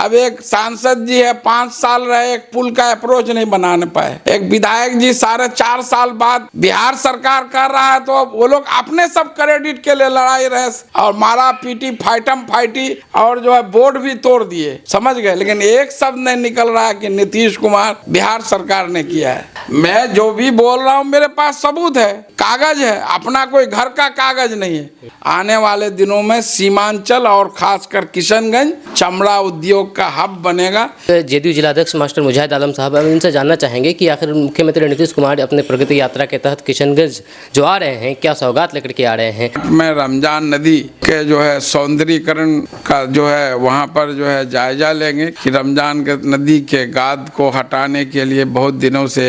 अब एक सांसद जी है 5 साल रहे, एक पुल का अप्रोच नहीं बनाने पाए। एक विधायक जी 4.5 साल बाद बिहार सरकार कर रहा है, तो वो लोग अपने सब क्रेडिट के लिए लड़ाई रहे और मारा पीटी फाइटम फाइटी और जो है बोर्ड भी तोड़ दिए, समझ गए। लेकिन एक शब्द नहीं निकल रहा है कि नीतीश कुमार बिहार सरकार ने किया है। मैं जो भी बोल रहा हूँ मेरे पास सबूत है, कागज है, अपना कोई घर का कागज नहीं है। आने वाले दिनों में सीमांचल और खासकर किशनगंज चमड़ा उद्योग का हब बनेगा। जेडीयू जिलाध्यक्ष मास्टर मुजाहिद आलम साहब, हम इनसे जानना चाहेंगे कि आखिर मुख्यमंत्री नीतीश कुमार अपने प्रगति यात्रा के तहत किशनगंज जो आ रहे हैं, क्या सौगात लेकर के आ रहे हैं। मैं रमजान नदी के जो है सौंदर्यीकरण का जो है वहाँ पर जो है जायजा लेंगे कि रमजान के नदी के गाद को हटाने के लिए बहुत दिनों से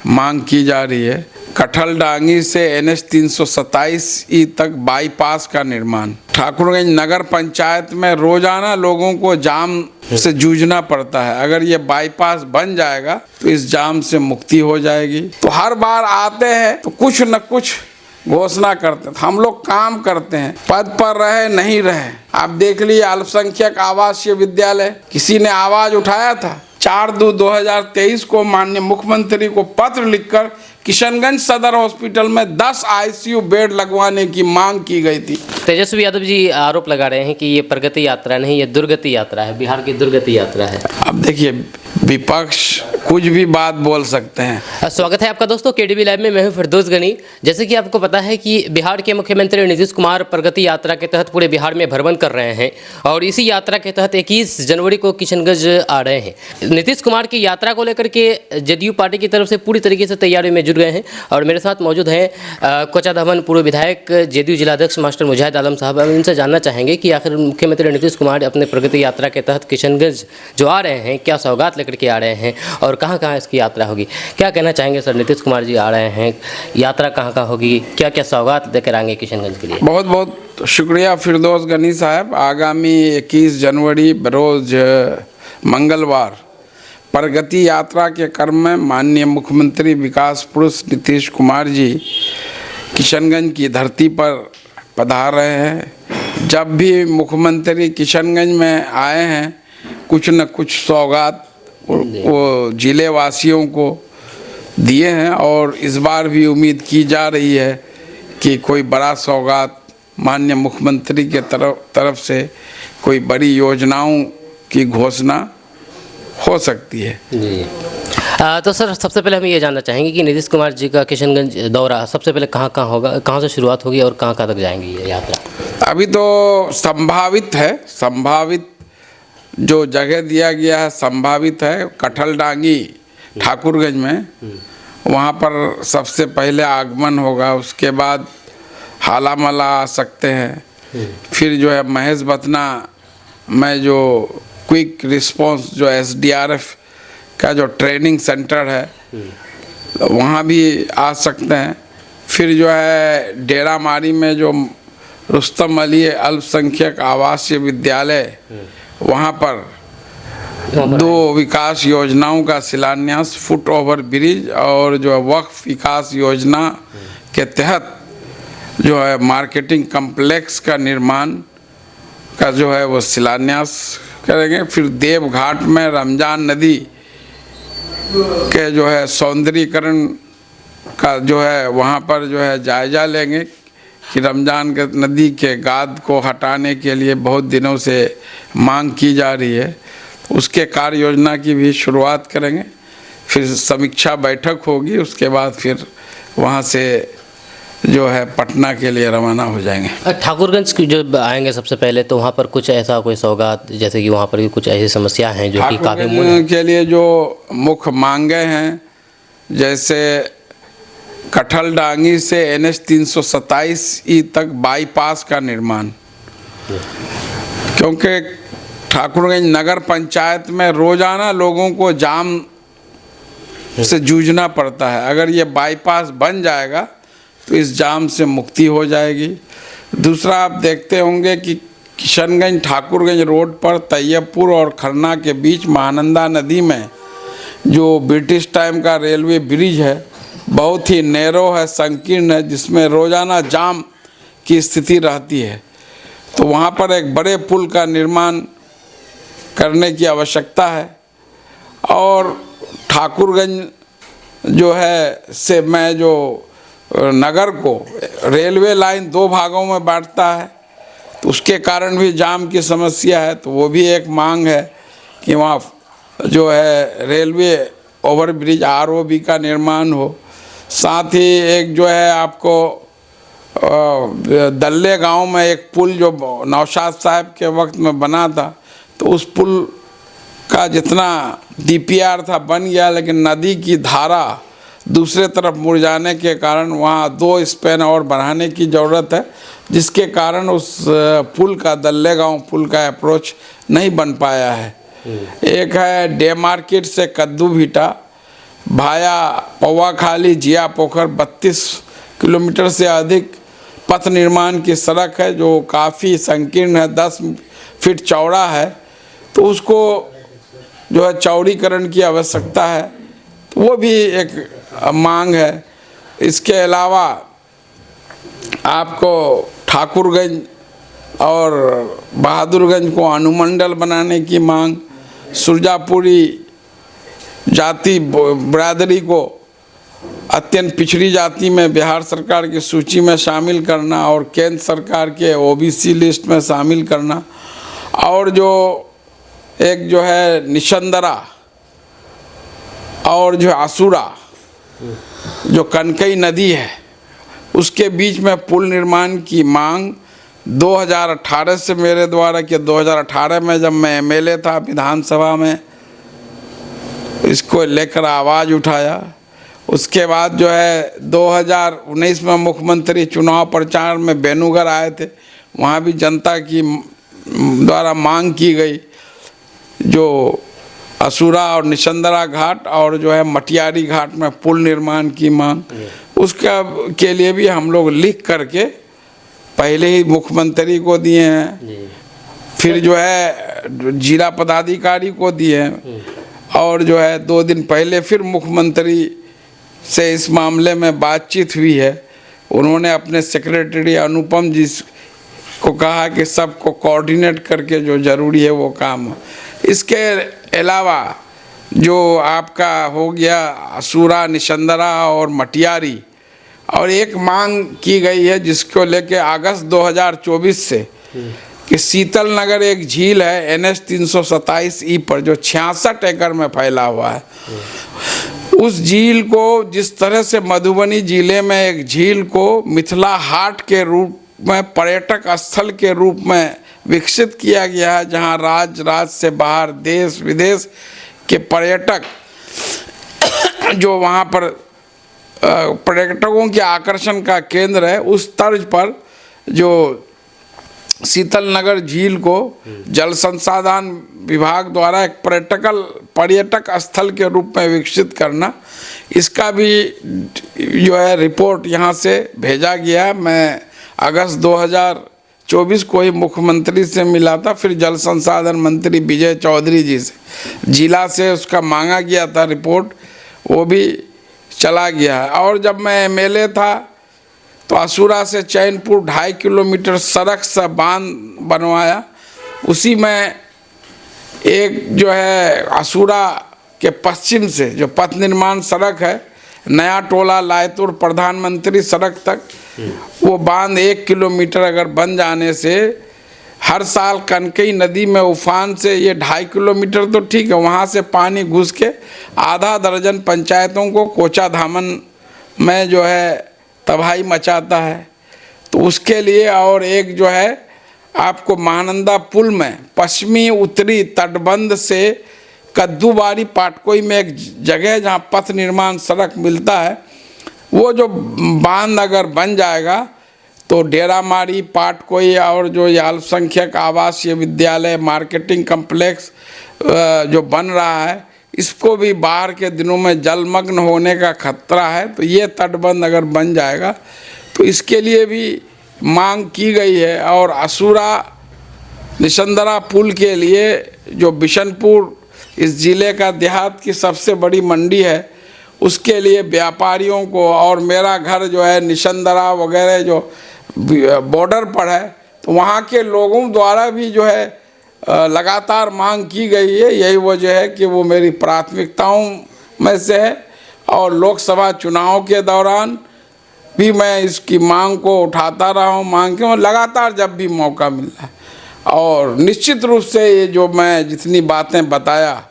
मांग की जा रही है। कठलडांगी से NH 327E तक बाईपास का निर्माण। ठाकुरगंज नगर पंचायत में रोजाना लोगों को जाम से जूझना पड़ता है, अगर ये बाईपास बन जाएगा तो इस जाम से मुक्ति हो जाएगी। तो हर बार आते हैं तो कुछ न कुछ घोषणा करते हैं, हम लोग काम करते हैं, पद पर रहे नहीं रहे। आप देख लिए अल्पसंख्यक आवासीय विद्यालय, किसी ने आवाज उठाया था। 4/2/2023 को माननीय मुख्यमंत्री को पत्र लिखकर किशनगंज सदर हॉस्पिटल में 10 ICU बेड लगवाने की मांग की गई थी। तेजस्वी यादव जी आरोप लगा रहे हैं कि ये प्रगति यात्रा नहीं, ये दुर्गति यात्रा है, बिहार की दुर्गति यात्रा है। अब देखिए, विपक्ष कुछ भी बात बोल सकते हैं। स्वागत है आपका दोस्तों KDB लाइव में। मैं हूं फिरदौस गनी। जैसे कि आपको पता है कि बिहार के मुख्यमंत्री नीतीश कुमार प्रगति यात्रा के तहत पूरे बिहार में भ्रमण कर रहे हैं और इसी यात्रा के तहत 21 जनवरी को किशनगंज आ रहे हैं। नीतीश कुमार की यात्रा को लेकर के जेडीयू पार्टी की तरफ से पूरी तरीके से तैयारी में जुट गए हैं और मेरे साथ मौजूद हैं कोचाधामन पूर्व विधायक जेडीयू जिलाध्यक्ष मास्टर मुजाहिद आलम साहब। हम इनसे जानना चाहेंगे कि आखिर मुख्यमंत्री नीतीश कुमार अपने प्रगति यात्रा के तहत किशनगंज जो आ रहे हैं, क्या सौगात लेकर के आ रहे हैं और कहाँ कहाँ इसकी यात्रा होगी। क्या कहना चाहेंगे सर, नीतीश कुमार जी आ रहे हैं, यात्रा कहाँ कहाँ होगी, क्या क्या सौगात लेकर आएंगे किशनगंज के लिए। बहुत बहुत शुक्रिया फिरदौस गनी साहब। आगामी 21 जनवरी बरोज मंगलवार प्रगति यात्रा के क्रम में माननीय मुख्यमंत्री विकास पुरुष नीतीश कुमार जी किशनगंज की धरती पर पधार रहे हैं। जब भी मुख्यमंत्री किशनगंज में आए हैं, कुछ न कुछ सौगात वो जिले वासियों को दिए हैं और इस बार भी उम्मीद की जा रही है कि कोई बड़ा सौगात माननीय मुख्यमंत्री के तरफ से कोई बड़ी योजनाओं की घोषणा हो सकती है जी। तो सर, सबसे पहले हम ये जानना चाहेंगे कि नीतीश कुमार जी का किशनगंज दौरा सबसे पहले कहाँ कहाँ होगा, कहाँ से शुरुआत होगी और कहाँ कहाँ तक जाएंगी ये यात्रा। अभी तो संभावित है, संभावित जो जगह दिया गया है संभावित है। कठलडांगी ठाकुरगंज में, वहाँ पर सबसे पहले आगमन होगा, उसके बाद हालामला आ सकते हैं, फिर जो है महेश बतना में जो क्विक रिस्पांस जो SDRF का जो ट्रेनिंग सेंटर है वहाँ भी आ सकते हैं। फिर जो है डेरामारी में जो रुस्तम अली अल्पसंख्यक आवासीय विद्यालय, वहाँ पर 2 विकास योजनाओं का शिलान्यास, फुट ओवर ब्रिज और जो है वक्फ विकास योजना के तहत जो है मार्केटिंग कम्प्लेक्स का निर्माण का जो है वो शिलान्यास करेंगे। फिर देवघाट में रमजान नदी के जो है सौंदर्यीकरण का जो है वहाँ पर जो है जायजा लेंगे कि रमजान के नदी के गाद को हटाने के लिए बहुत दिनों से मांग की जा रही है, उसके कार्य योजना की भी शुरुआत करेंगे। फिर समीक्षा बैठक होगी, उसके बाद फिर वहाँ से जो है पटना के लिए रवाना हो जाएंगे। ठाकुरगंज की जो आएंगे सबसे पहले, तो वहाँ पर कुछ ऐसा कोई सौगात, जैसे कि वहाँ पर कुछ ऐसी समस्या हैं जो कि काफ़ी के लिए जो मुख्य मांगे हैं, जैसे कठलडांगी से NH 327E तक बाईपास का निर्माण, क्योंकि ठाकुरगंज नगर पंचायत में रोजाना लोगों को जाम से जूझना पड़ता है, अगर ये बाईपास बन जाएगा तो इस जाम से मुक्ति हो जाएगी। दूसरा, आप देखते होंगे कि किशनगंज ठाकुरगंज रोड पर तैयबपुर और खरना के बीच महानंदा नदी में जो ब्रिटिश टाइम का रेलवे ब्रिज है, बहुत ही नैरो है, संकीर्ण है, जिसमें रोजाना जाम की स्थिति रहती है। तो वहाँ पर एक बड़े पुल का निर्माण करने की आवश्यकता है। और ठाकुरगंज जो है से मैं जो नगर को रेलवे लाइन 2 भागों में बांटता है, तो उसके कारण भी जाम की समस्या है। तो वो भी एक मांग है कि वहाँ जो है रेलवे ओवरब्रिज ROB का निर्माण हो। साथ ही एक जो है आपको दल्ले गांव में एक पुल जो नौशाद साहब के वक्त में बना था, तो उस पुल का जितना DPR था बन गया, लेकिन नदी की धारा दूसरे तरफ मुड़ जाने के कारण वहाँ 2 स्पैन और बढ़ाने की ज़रूरत है, जिसके कारण उस पुल का दल्ले गांव पुल का अप्रोच नहीं बन पाया है। एक है डे मार्केट से कद्दू भीटा भाया पौवा खाली जिया पोखर 32 किलोमीटर से अधिक पथ निर्माण की सड़क है, जो काफ़ी संकीर्ण है, 10 फीट चौड़ा है। तो उसको जो है चौड़ीकरण की आवश्यकता है, तो वो भी एक मांग है। इसके अलावा आपको ठाकुरगंज और बहादुरगंज को अनुमंडल बनाने की मांग, सुरजापुरी जाति बिरादरी को अत्यंत पिछड़ी जाति में बिहार सरकार की सूची में शामिल करना और केंद्र सरकार के OBC लिस्ट में शामिल करना, और जो एक जो है निशंदरा और जो आसुरा जो कनकई नदी है उसके बीच में पुल निर्माण की मांग 2018 से मेरे द्वारा कि 2018 में जब मैं MLA था विधानसभा में इसको लेकर आवाज़ उठाया। उसके बाद जो है 2019 में मुख्यमंत्री चुनाव प्रचार में बेनूगढ़ आए थे, वहाँ भी जनता की द्वारा मांग की गई जो असुरा और निशंदरा घाट और जो है मटियारी घाट में पुल निर्माण की मांग, उसका के लिए भी हम लोग लिख करके पहले ही मुख्यमंत्री को दिए हैं, फिर जो है जिला पदाधिकारी को दिए हैं, और जो है 2 दिन पहले फिर मुख्यमंत्री से इस मामले में बातचीत हुई है। उन्होंने अपने सेक्रेटरी अनुपम जी को कहा कि सबको कोऑर्डिनेट करके जो ज़रूरी है वो काम। इसके अलावा जो आपका हो गया असुरा निशंदरा और मटियारी, और एक मांग की गई है जिसको लेके अगस्त 2024 से कि शीतल नगर एक झील है NH 327E पर जो 66 एकड़ में फैला हुआ है, उस झील को जिस तरह से मधुबनी जिले में एक झील को मिथिला हाट के रूप में पर्यटक स्थल के रूप में विकसित किया गया है, जहां राज्य से बाहर देश विदेश के पर्यटक जो वहां पर पर्यटकों के आकर्षण का केंद्र है, उस तर्ज पर जो शीतल नगर झील को जल संसाधन विभाग द्वारा एक पर्यटक स्थल के रूप में विकसित करना, इसका भी जो है रिपोर्ट यहाँ से भेजा गया। मैं अगस्त 2024 को ही मुख्यमंत्री से मिला था, फिर जल संसाधन मंत्री विजय चौधरी जी से जिला से उसका मांगा गया था रिपोर्ट, वो भी चला गया है। और जब मैं MLA था तो असुरा से चैनपुर 2.5 किलोमीटर सड़क से बांध बनवाया। उसी में एक जो है असुरा के पश्चिम से जो पथ निर्माण सड़क है नया टोला लायतुर प्रधानमंत्री सड़क तक, वो बांध 1 किलोमीटर अगर बन जाने से हर साल कनकई नदी में उफान से ये 2.5 किलोमीटर तो ठीक है, वहाँ से पानी घुस के आधा दर्जन पंचायतों को कोचा धामन में जो है तबाही मचाता है। तो उसके लिए और एक जो है आपको महानंदा पुल में पश्चिमी उत्तरी तटबंध से कद्दूबारी पाटकोई में एक जगह जहाँ पथ निर्माण सड़क मिलता है, वो जो बांध अगर बन जाएगा तो डेरामारी पाटकोई और जो ये अल्पसंख्यक आवासीय विद्यालय मार्केटिंग कम्प्लेक्स जो बन रहा है, इसको भी बाहर के दिनों में जलमग्न होने का खतरा है। तो ये तटबंध अगर बन जाएगा तो इसके लिए भी मांग की गई है। और असुरा निशंदरा पुल के लिए जो बिशनपुर इस ज़िले का देहात की सबसे बड़ी मंडी है, उसके लिए व्यापारियों को, और मेरा घर जो है निशंदरा वगैरह जो बॉर्डर पर है, तो वहाँ के लोगों द्वारा भी जो है लगातार मांग की गई है। यही वजह है कि वो मेरी प्राथमिकताओं में से है और लोकसभा चुनाव के दौरान भी मैं इसकी मांग को उठाता रहा हूँ, मांग के लगातार जब भी मौका मिला है। और निश्चित रूप से ये जो मैं जितनी बातें बताया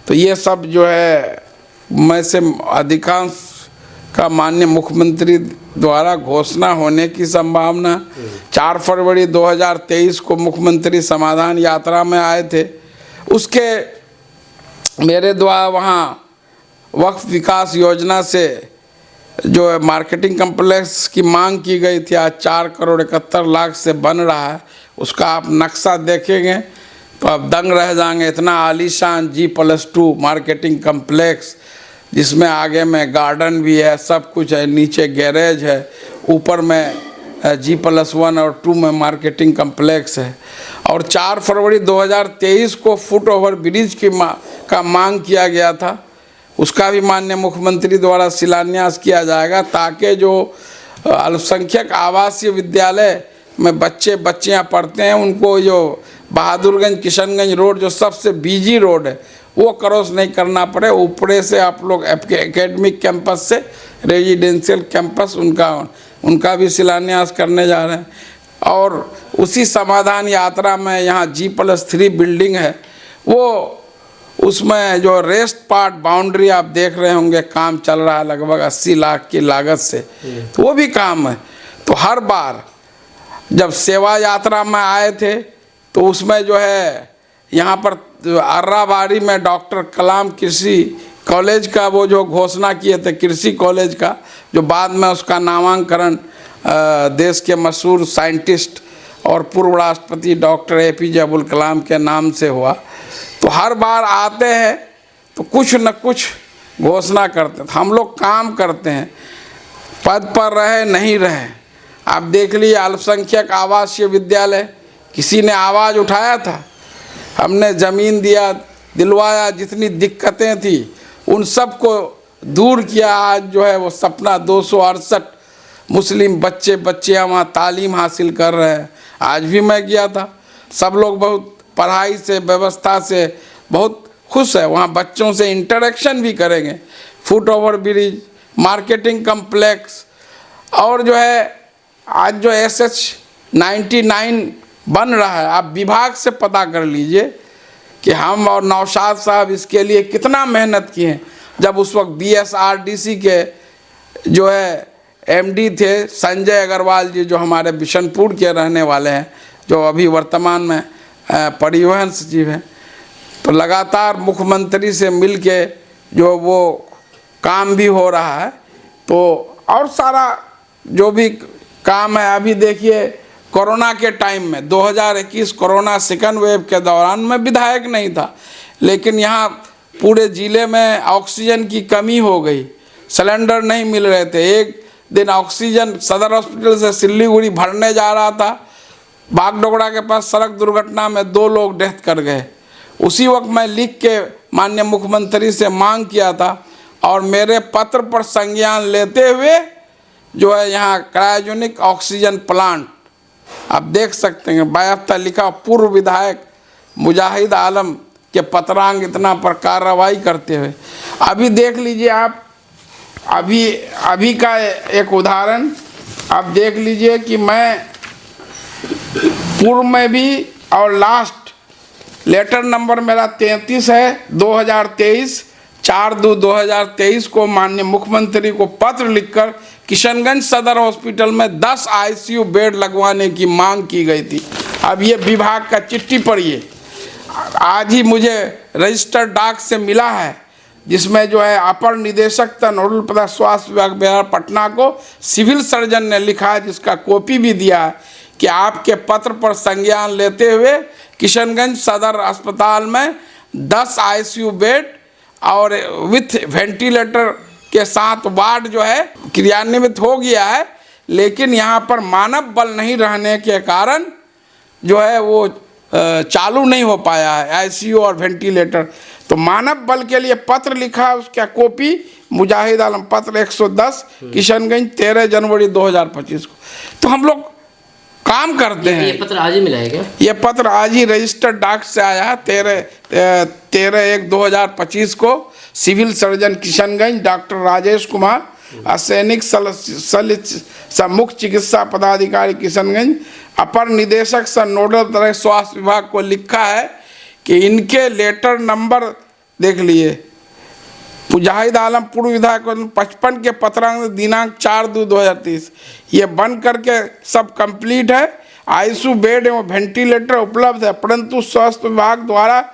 तो ये सब जो है में से अधिकांश का माननीय मुख्यमंत्री द्वारा घोषणा होने की संभावना। 4 फरवरी 2023 को मुख्यमंत्री समाधान यात्रा में आए थे, उसके मेरे द्वारा वहाँ वक्फ विकास योजना से जो है मार्केटिंग कम्प्लेक्स की मांग की गई थी, आज 4 करोड़ 71 लाख से बन रहा है। उसका आप नक्शा देखेंगे तो आप दंग रह जाएंगे। इतना आलीशान G+2 मार्केटिंग कम्प्लेक्स जिसमें आगे में गार्डन भी है, सब कुछ है, नीचे गैरेज है, ऊपर में G+1 और 2 में मार्केटिंग कम्प्लेक्स है। और 4 फरवरी 2023 को फुट ओवर ब्रिज की का मांग किया गया था, उसका भी माननीय मुख्यमंत्री द्वारा शिलान्यास किया जाएगा ताकि जो अल्पसंख्यक आवासीय विद्यालय में बच्चियां पढ़ते हैं उनको जो बहादुरगंज किशनगंज रोड जो सबसे बिजी रोड है वो क्रॉस नहीं करना पड़े। ऊपरे से आप लोग एकेडमिक कैंपस से रेजिडेंशियल कैंपस उनका भी शिलान्यास करने जा रहे हैं। और उसी समाधान यात्रा में यहाँ G+3 बिल्डिंग है, वो उसमें जो रेस्ट पार्ट बाउंड्री आप देख रहे होंगे काम चल रहा है लगभग 80 लाख की लागत से, तो वो भी काम है। तो हर बार जब सेवा यात्रा में आए थे तो उसमें जो है यहाँ पर अर्राबाड़ी में डॉक्टर कलाम कृषि कॉलेज का वो जो घोषणा किए थे, कृषि कॉलेज का, जो बाद में उसका नामांकन देश के मशहूर साइंटिस्ट और पूर्व राष्ट्रपति डॉक्टर APJ अब्दुल कलाम के नाम से हुआ। तो हर बार आते हैं तो कुछ न कुछ घोषणा करते हैं। हम लोग काम करते हैं, पद पर रहे नहीं रहे। आप देख लीजिए अल्पसंख्यक आवासीय विद्यालय, किसी ने आवाज़ उठाया था, हमने ज़मीन दिलवाया, जितनी दिक्कतें थी उन सब को दूर किया। आज जो है वो सपना 268 मुस्लिम बच्चियाँ वहाँ तालीम हासिल कर रहे हैं। आज भी मैं गया था, सब लोग बहुत पढ़ाई से व्यवस्था से बहुत खुश है, वहाँ बच्चों से इंटरेक्शन भी करेंगे। Foot over bridge, marketing complex और जो है आज जो SH99 बन रहा है, आप विभाग से पता कर लीजिए कि हम और नौशाद साहब इसके लिए कितना मेहनत किए हैं। जब उस वक्त BSRDC के जो है MD थे संजय अग्रवाल जी, जो हमारे बिशनपुर के रहने वाले हैं, जो अभी वर्तमान में परिवहन सचिव हैं, तो लगातार मुख्यमंत्री से मिल के जो वो काम भी हो रहा है। तो और सारा जो भी काम है, अभी देखिए कोरोना के टाइम में 2021 कोरोना सेकंड वेव के दौरान मैं विधायक नहीं था, लेकिन यहाँ पूरे ज़िले में ऑक्सीजन की कमी हो गई, सिलेंडर नहीं मिल रहे थे। एक दिन ऑक्सीजन सदर हॉस्पिटल से सिल्लीगुड़ी भरने जा रहा था, बागडोगरा के पास सड़क दुर्घटना में 2 लोग डेथ कर गए। उसी वक्त मैं लिख के माननीय मुख्यमंत्री से मांग किया था और मेरे पत्र पर संज्ञान लेते हुए जो है यहाँ क्रायोजेनिक ऑक्सीजन प्लांट आप देख सकते हैं, बायाफ्ता लिखा पूर्व विधायक मुजाहिद आलम के पत्रांग इतना पर कार्रवाई करते हुए। अभी देख लीजिए आप, अभी का एक उदाहरण आप देख लीजिए कि मैं पूर्व में भी और लास्ट लेटर नंबर मेरा 33 है 2023 4/2/2023 को माननीय मुख्यमंत्री को पत्र लिखकर किशनगंज सदर हॉस्पिटल में 10 ICU बेड लगवाने की मांग की गई थी। अब ये विभाग का चिट्ठी पढ़िए, आज ही मुझे रजिस्टर्ड डाक से मिला है, जिसमें जो है अपर निदेशक नोडल पदार्थ स्वास्थ्य विभाग बिहार पटना को सिविल सर्जन ने लिखा है, जिसका कॉपी भी दिया है कि आपके पत्र पर संज्ञान लेते हुए किशनगंज सदर अस्पताल में 10 ICU बेड और विथ वेंटिलेटर के साथ वार्ड जो है क्रियान्वित हो गया है, लेकिन यहाँ पर मानव बल नहीं रहने के कारण जो है वो चालू नहीं हो पाया है ICU और वेंटिलेटर। तो मानव बल के लिए पत्र लिखा है, उसका कॉपी मुजाहिद आलम पत्र 110 किशनगंज 13 जनवरी 2025 को। तो हम लोग काम करते ये हैं। पत्र आज ही मिला है क्या? ये पत्र आज ही रजिस्टर्ड डाक से आया है 13/1/2025 को। Civil surgeon Kishanganj doctor Rajesh Kumar, असैनिक मुख्य चिकित्सा पदाधिकारी किशनगंज, अपर निदेशक सह नोडल डायरेक्टर स्वास्थ्य विभाग को लिखा है कि इनके लेटर नंबर देख लिए। मुजाहिद आलम पूर्व विधायक 55 के पत्रांक दिनांक 4/2/2023 ये बन करके सब कंप्लीट है। आईसीयू बेड एवं वेंटिलेटर उपलब्ध है, परंतु स्वास्थ्य विभाग द्वारा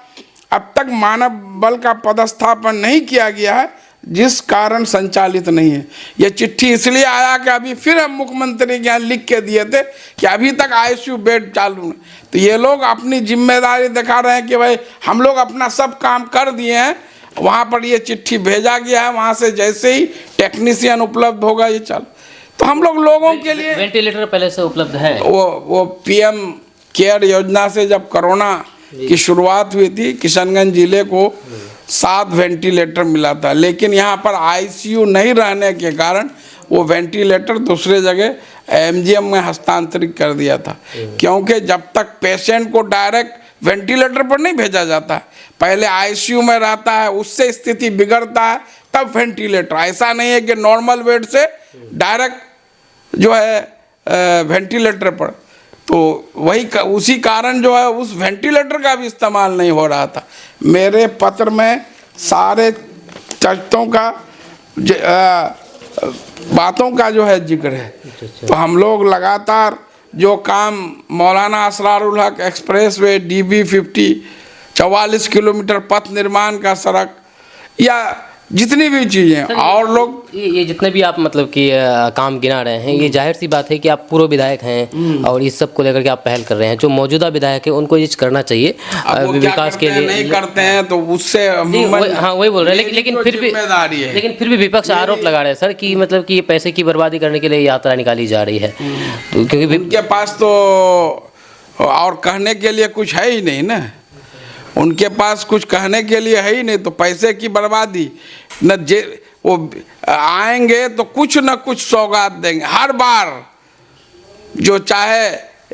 अब तक मानव बल का पदस्थापन नहीं किया गया है, जिस कारण संचालित नहीं है। ये चिट्ठी इसलिए आया कि अभी फिर हम मुख्यमंत्री के यहाँ लिख के दिए थे कि अभी तक आईसीयू बेड चालू है। तो ये लोग अपनी जिम्मेदारी दिखा रहे हैं कि भाई हम लोग अपना सब काम कर दिए हैं। वहाँ पर ये चिट्ठी भेजा गया है, वहाँ से जैसे ही टेक्नीशियन उपलब्ध होगा ये चल। तो हम लोग लोगों के लिए वेंटिलेटर पहले से उपलब्ध है। वो पीएम केयर योजना से जब कोरोना की शुरुआत हुई थी, किशनगंज जिले को 7 वेंटिलेटर मिला था, लेकिन यहाँ पर आईसीयू नहीं रहने के कारण वो वेंटिलेटर दूसरे जगह एमजीएम में हस्तांतरित कर दिया था। क्योंकि जब तक पेशेंट को डायरेक्ट वेंटिलेटर पर नहीं भेजा जाता, पहले आईसीयू में रहता है, उससे स्थिति बिगड़ता है, तब वेंटिलेटर। ऐसा नहीं है कि नॉर्मल बेड से डायरेक्ट जो है वेंटिलेटर पर। तो वही उसी कारण जो है उस वेंटिलेटर का भी इस्तेमाल नहीं हो रहा था। मेरे पत्र में सारे चर्चों का बातों का जो है जिक्र है। तो हम लोग लगातार जो काम मौलाना असरारुल हक एक्सप्रेस वे DB-50 44 किलोमीटर पथ निर्माण का सड़क या जितनी भी चीज़ें और लोग ये जितने भी आप मतलब कि काम गिना रहे हैं, ये जाहिर सी बात है कि आप पूर्व विधायक हैं और इस सब को लेकर के आप पहल कर रहे हैं। जो मौजूदा विधायक है उनको ये करना चाहिए विकास के लिए। नहीं करते हैं तो उससे हाँ वही बोल रहे हैं, लेकिन फिर भी विपक्ष आरोप लगा रहे हैं सर कि मतलब कि ये पैसे की बर्बादी करने के लिए यात्रा निकाली जा रही है। तो क्योंकि उनके पास तो और कहने के लिए कुछ है ही नहीं ना, उनके पास कुछ कहने के लिए है ही नहीं। तो पैसे की बर्बादी न वो आएंगे तो कुछ न कुछ सौगात देंगे हर बार। जो चाहे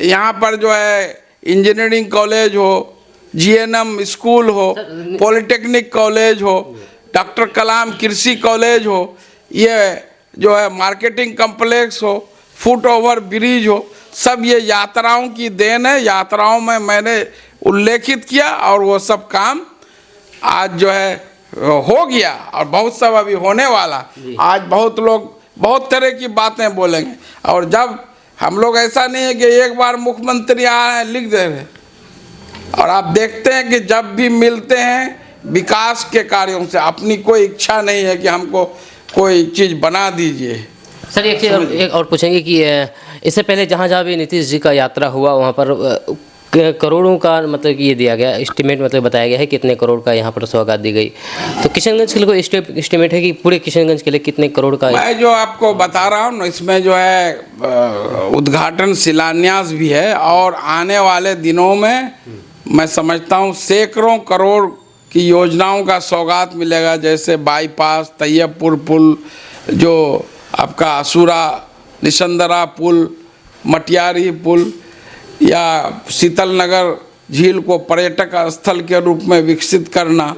यहाँ पर जो है इंजीनियरिंग कॉलेज हो, GNM स्कूल हो, पॉलिटेक्निक कॉलेज हो, डॉक्टर कलाम कृषि कॉलेज हो, ये जो है मार्केटिंग कम्प्लेक्स हो, फुट ओवर ब्रिज हो, सब ये यात्राओं की देन है। यात्राओं में मैंने उल्लेखित किया और वो सब काम आज जो है हो गया और बहुत सब अभी होने वाला। आज बहुत लोग बहुत तरह की बातें बोलेंगे और जब हम लोग ऐसा नहीं है कि एक बार मुख्यमंत्री आ रहे हैं लिख दे रहे, और आप देखते हैं कि जब भी मिलते हैं विकास के कार्यों से, अपनी कोई इच्छा नहीं है कि हमको कोई चीज़ बना दीजिए। सर एक और पूछेंगे कि इससे पहले जहाँ भी नीतीश जी का यात्रा हुआ वहाँ पर करोड़ों का मतलब कि ये दिया गया एस्टिमेट, मतलब बताया गया है कितने करोड़ का यहाँ पर सौगात दी गई। तो किशनगंज के लिए कोई एस्टिमेट है कि पूरे किशनगंज के लिए कितने करोड़ का? मैं जो आपको बता रहा हूँ इसमें जो है उद्घाटन शिलान्यास भी है और आने वाले दिनों में मैं समझता हूँ सैकड़ों करोड़ की योजनाओं का सौगात मिलेगा। जैसे बाईपास, तैयबपुर पुल, जो आपका असुरा निशंदरा पुल, मटियारी पुल या शीतल नगर झील को पर्यटक स्थल के रूप में विकसित करना,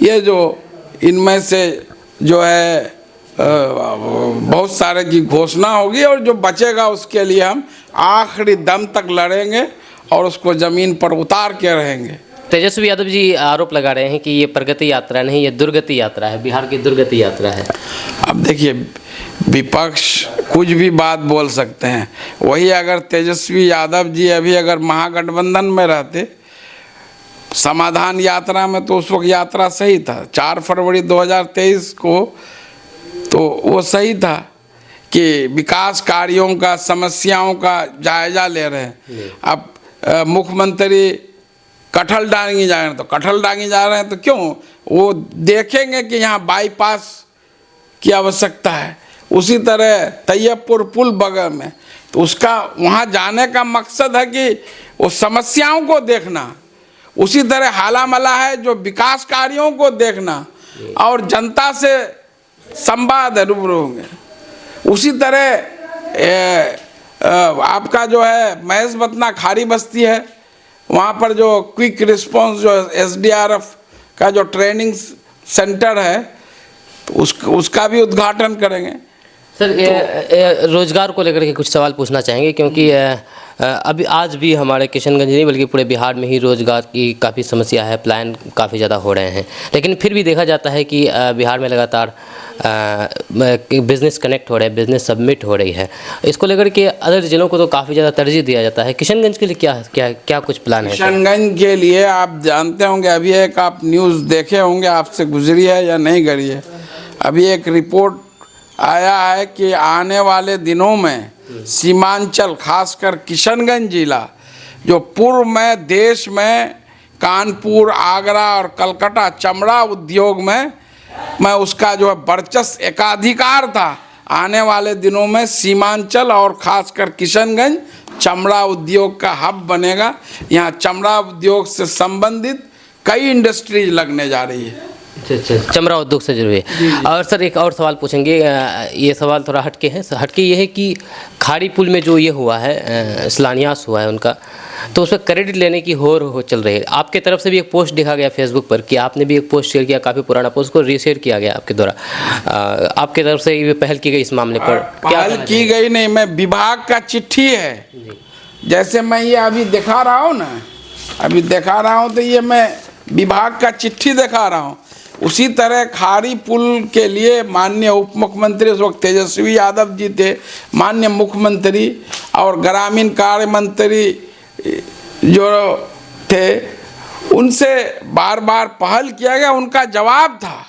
ये जो इनमें से जो है बहुत सारे की घोषणा होगी और जो बचेगा उसके लिए हम आखिरी दम तक लड़ेंगे और उसको ज़मीन पर उतार के रहेंगे। तेजस्वी यादव जी आरोप लगा रहे हैं कि ये प्रगति यात्रा नहीं, ये दुर्गति यात्रा है, बिहार की दुर्गति यात्रा है। अब देखिए विपक्ष कुछ भी बात बोल सकते हैं। वही अगर तेजस्वी यादव जी अभी अगर महागठबंधन में रहते समाधान यात्रा में, तो उस वक्त यात्रा सही था 4 फरवरी 2023 को, तो वो सही था कि विकास कार्यों का, समस्याओं का जायजा ले रहे हैं। अब मुख्यमंत्री कठलडांगी जा रहे हैं तो कठलडांगी जा रहे हैं, तो क्यों? वो देखेंगे कि यहाँ बाईपास की आवश्यकता है। उसी तरह तैयबपुर पुल बगल में, तो उसका वहाँ जाने का मकसद है कि वो समस्याओं को देखना। उसी तरह हालामला है जो विकास कार्यों को देखना और जनता से संवाद रूबरू होंगे। उसी तरह आपका जो है महेश बतना खारी बस्ती है, वहाँ पर जो क्विक रिस्पांस जो SDRF का जो ट्रेनिंग सेंटर है तो उसका भी उद्घाटन करेंगे। सर रोजगार को लेकर के कुछ सवाल पूछना चाहेंगे, क्योंकि अभी आज भी हमारे किशनगंज नहीं बल्कि पूरे बिहार में ही रोजगार की काफ़ी समस्या है, पलायन काफ़ी ज़्यादा हो रहे हैं, लेकिन फिर भी देखा जाता है कि बिहार में लगातार बिज़नेस कनेक्ट हो रहे हैं, बिज़नेस सबमिट हो रही है। इसको लेकर के अदर जिलों को तो काफ़ी ज़्यादा तरजीह दिया जाता है, किशनगंज के लिए क्या क्या क्या कुछ प्लान है? किशनगंज के लिए आप जानते होंगे, अभी एक आप न्यूज़ देखे होंगे, आपसे गुजरी है या नहीं गुजरी है, अभी एक रिपोर्ट आया है कि आने वाले दिनों में सीमांचल खासकर किशनगंज जिला जो पूर्व में देश में कानपुर, आगरा और कलकत्ता चमड़ा उद्योग में उसका जो है वर्चस्व एकाधिकार था, आने वाले दिनों में सीमांचल और खासकर किशनगंज चमड़ा उद्योग का हब बनेगा। यहाँ चमड़ा उद्योग से संबंधित कई इंडस्ट्रीज लगने जा रही है। अच्छा, चमड़ा उद्योग से जुड़े हुए। और सर एक और सवाल पूछेंगे, ये सवाल थोड़ा हटके है, हटके ये है कि खाड़ी पुल में जो ये हुआ है, शिलान्यास हुआ है उनका, तो उस पर क्रेडिट लेने की हो चल रही है। आपके तरफ से भी एक पोस्ट देखा गया फेसबुक पर कि आपने भी एक पोस्ट शेयर किया, काफ़ी पुराना पोस्ट को रीशेयर किया गया आपके द्वारा, आपके तरफ से ये पहल की गई इस मामले पर? पहल की गई नहीं, मैं विभाग का चिट्ठी है, जैसे मैं ये अभी दिखा रहा हूँ ना, अभी दिखा रहा हूँ तो ये मैं विभाग का चिट्ठी दिखा रहा हूँ। उसी तरह खाड़ी पुल के लिए माननीय उप मुख्यमंत्री उस वक्त तेजस्वी यादव जी थे, माननीय मुख्यमंत्री और ग्रामीण कार्य मंत्री जो थे, उनसे बार बार पहल किया गया, उनका जवाब था।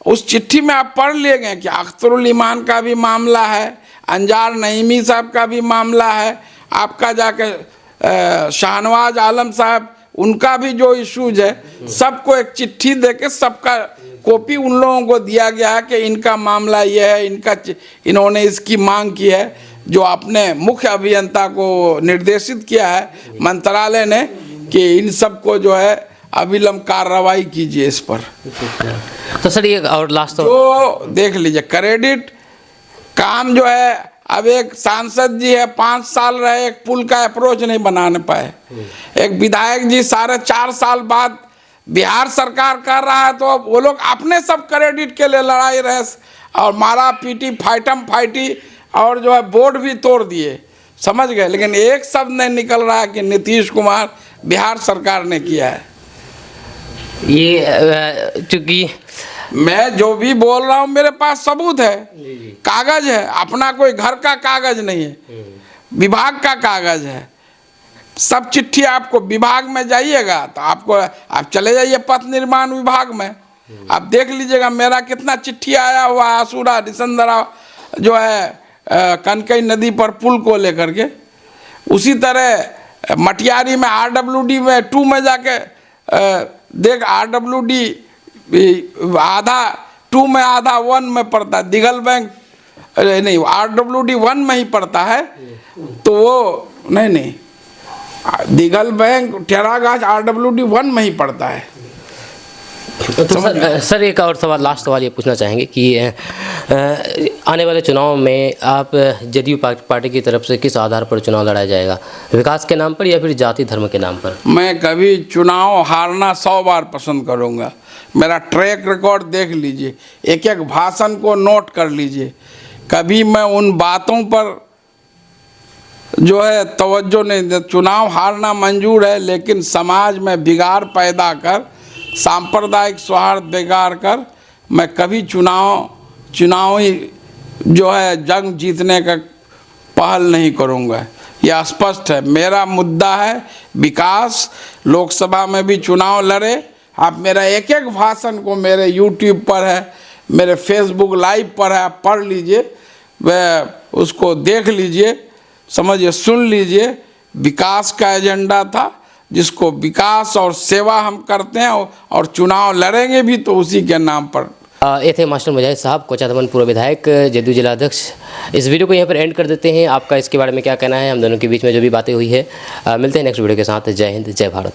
उस चिट्ठी में आप पढ़ लिए गए कि अख्तरुल ईमान का भी मामला है, अंजार नईमी साहब का भी मामला है, आपका जाके शाहनवाज आलम साहब उनका भी जो इश्यूज है, सबको एक चिट्ठी देके सबका कॉपी उन लोगों को दिया गया है कि इनका मामला ये है, इन्होंने इसकी मांग की है, जो अपने मुख्य अभियंता को निर्देशित किया है मंत्रालय ने कि इन सबको जो है अविलंब कार्रवाई कीजिए इस पर। तो सर ये और लास्ट तो देख लीजिए क्रेडिट काम जो है, अब एक सांसद जी है 5 साल रहे, एक पुल का अप्रोच नहीं बनाने पाए, एक विधायक जी 4.5 साल बाद बिहार सरकार कर रहा है, तो वो लोग अपने सब क्रेडिट के लिए लड़ाई रहे और मारा पीटी, फाइटम फाइटी और जो है बोर्ड भी तोड़ दिए, समझ गए, लेकिन एक शब्द नहीं निकल रहा है कि नीतीश कुमार बिहार सरकार ने किया है। ये चूँकि मैं जो भी बोल रहा हूँ मेरे पास सबूत है, कागज है, अपना कोई घर का कागज नहीं है, विभाग का कागज है, सब चिट्ठी आपको विभाग में जाइएगा तो आपको, आप चले जाइए पथ निर्माण विभाग में, आप देख लीजिएगा मेरा कितना चिट्ठी आया हुआ आसूरा रिसंदरा जो है कनकई नदी पर पुल को लेकर के। उसी तरह मटियारी में RWD में 2 में जाके देख, RWD आधा 2 में आधा 1 में पड़ता है, दिगल बैंक नहीं RWD 1 में ही पड़ता है, तो वो नहीं दिगल बैंक टेरागाछ RWD 1 में ही पड़ता है। तो सर एक और सवाल, लास्ट सवाल ये पूछना चाहेंगे कि आने वाले चुनाव में आप जदयू पार्टी की तरफ से किस आधार पर चुनाव लड़ाया जाएगा, विकास के नाम पर या फिर जाति धर्म के नाम पर? मैं कभी चुनाव हारना 100 बार पसंद करूंगा, मेरा ट्रैक रिकॉर्ड देख लीजिए, एक एक भाषण को नोट कर लीजिए, कभी मैं उन बातों पर जो है तवज्जो नहीं दे। चुनाव हारना मंजूर है, लेकिन समाज में बिगाड़ पैदा कर, सांप्रदायिक सौहार्द बिगाड़ कर मैं कभी चुनावी जो है जंग जीतने का पहल नहीं करूँगा। यह स्पष्ट है, मेरा मुद्दा है विकास। लोकसभा में भी चुनाव लड़े, आप मेरा एक एक भाषण को मेरे YouTube पर है, मेरे Facebook लाइव पर है, आप पढ़ लीजिए, वह उसको देख लीजिए, समझिए, सुन लीजिए। विकास का एजेंडा था, जिसको विकास और सेवा हम करते हैं और चुनाव लड़ेंगे भी तो उसी के नाम पर। ये थे मास्टर मुजाहिद साहब, कोचाधामन पूर्व विधायक, जदयू जिलाध्यक्ष। इस वीडियो को यहाँ पर एंड कर देते हैं। आपका इसके बारे में क्या कहना है, हम दोनों के बीच में जो भी बातें हुई है, मिलते हैं नेक्स्ट वीडियो के साथ। जय हिंद, जय भारत।